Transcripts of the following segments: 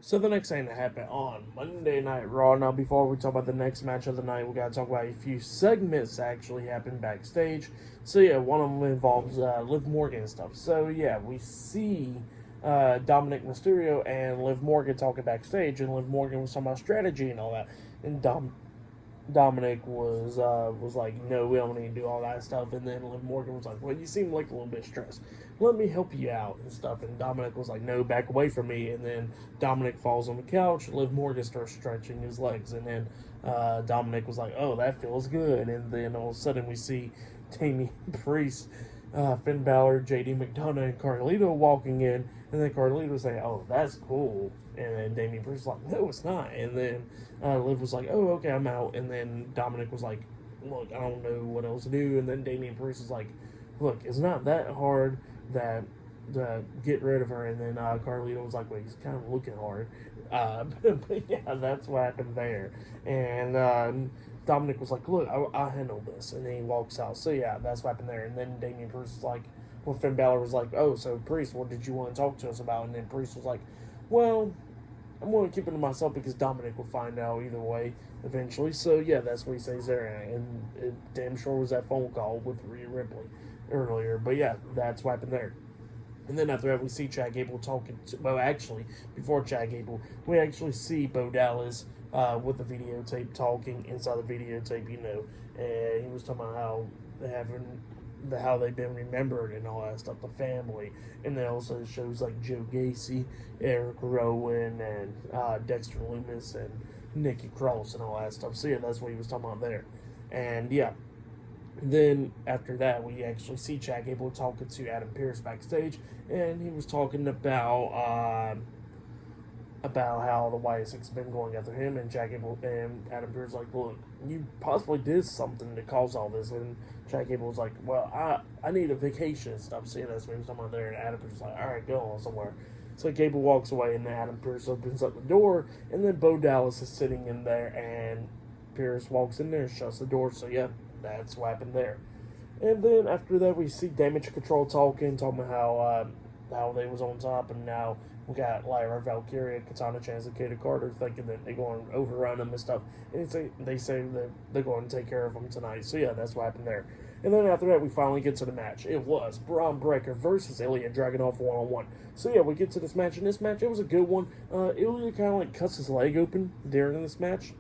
So the next thing that happened on Monday Night Raw. Now, before we talk about the next match of the night, we gotta talk about a few segments that actually happened backstage. So yeah, one of them involves Liv Morgan and stuff. So yeah, we see Dominic Mysterio and Liv Morgan talking backstage, and Liv Morgan was talking about strategy and all that, and Dominic was like, no, we don't need to do all that stuff. And then Liv Morgan was like, well, you seem like a little bit stressed. Let me help you out and stuff. And Dominic was like, no, back away from me. And then Dominic falls on the couch. Liv Morgan starts stretching his legs. And then Dominic was like, oh, that feels good. And then all of a sudden we see Damian Priest, Finn Balor, JD McDonough, and Carlito walking in. And then Carlito was saying, oh, that's cool. And then Damian Priest was like, no, it's not. And then Liv was like, oh, okay, I'm out. And then Dominic was like, look, I don't know what else to do. And then Damian Priest was like, look, it's not that hard that to get rid of her. And then Carlito was like, well, he's kind of looking hard. But yeah, that's what happened there. And Dominic was like, look, I'll handle this. And then he walks out. So yeah, that's what happened there. And then Damian Priest was like, well, Finn Balor was like, oh, so Priest, what did you want to talk to us about? And then Priest was like, well, I'm going to keep it to myself because Dominic will find out either way eventually. So yeah, that's what he says there. And it damn sure was that phone call with Rhea Ripley earlier. But yeah, that's what happened there. And then after that, we see Chad Gable talking to, well, actually, before Chad Gable, we actually see Bo Dallas with the videotape talking inside the videotape, and he was talking about how how they've been remembered and all that stuff, the family. And then also shows like Joe Gacy, Eric Rowan, and Dexter Lumis, and Nikki Cross, and all that stuff. So yeah, that's what he was talking about there. And yeah, then after that, we actually see Chad Gable talking to Adam Pearce backstage, and he was talking about how the YSX has been going after him, and Chad Gable and Adam Pearce like, look, you possibly did something to cause all this. And Chad Gable was like, well, I need a vacation and stuff. See, that's what he was talking about there. And Adam Pearce was like, all right, go on somewhere. So Gable walks away, and then Adam Pearce opens up the door, and then Bo Dallas is sitting in there, and Pearce walks in there and shuts the door. So yeah, that's what happened there. And then after that, we see Damage Control talking about how they was on top, and now we got Lyra Valkyria, Katana Chance, and Kata Carter thinking that they're going to overrun them and stuff. And they say that they're going to take care of them tonight. So yeah, that's what happened there. And then after that, we finally get to the match. It was Bron Breakker versus Ilja Dragunov one-on-one. So yeah, we get to this match. And this match, it was a good one. Ilja kind of like cuts his leg open during this match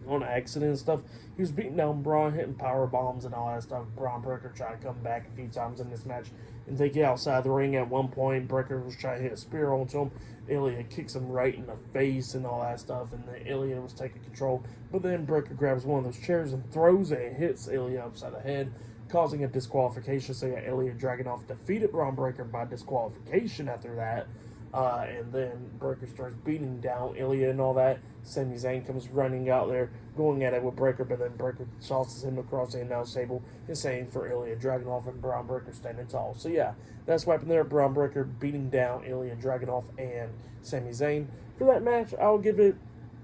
on accident and stuff. He was beating down Braun, hitting power bombs and all that stuff. Bron Breakker tried to come back a few times in this match and they get outside the ring. At one point, Breakker was trying to hit a spear onto him. Ilja kicks him right in the face and all that stuff, and then Ilja was taking control. But then Breakker grabs one of those chairs and throws it and hits Ilja upside the head, causing a disqualification. So yeah, Ilja Dragunov defeated Bron Breakker by disqualification after that. And then Breakker starts beating down Ilja and all that. Sami Zayn comes running out there, going at it with Breakker, but then Breakker tosses him across the announce table and saying for Ilja Dragunov, and Bron Breakker standing tall. So yeah, that's what happened there. Bron Breakker beating down Ilja Dragunov and Sami Zayn. For that match, I'll give it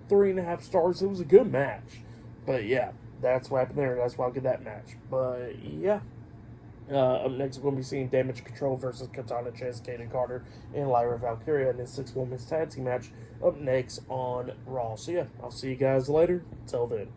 3.5 stars. It was a good match. But yeah, that's what happened there. That's why I'll give that match. But yeah. Up next, we're going to be seeing Damage Control versus Katana Chance, Kata Carter, and Lyra Valkyria in this 6-women's tag team match up next on Raw. So yeah, I'll see you guys later. Till then.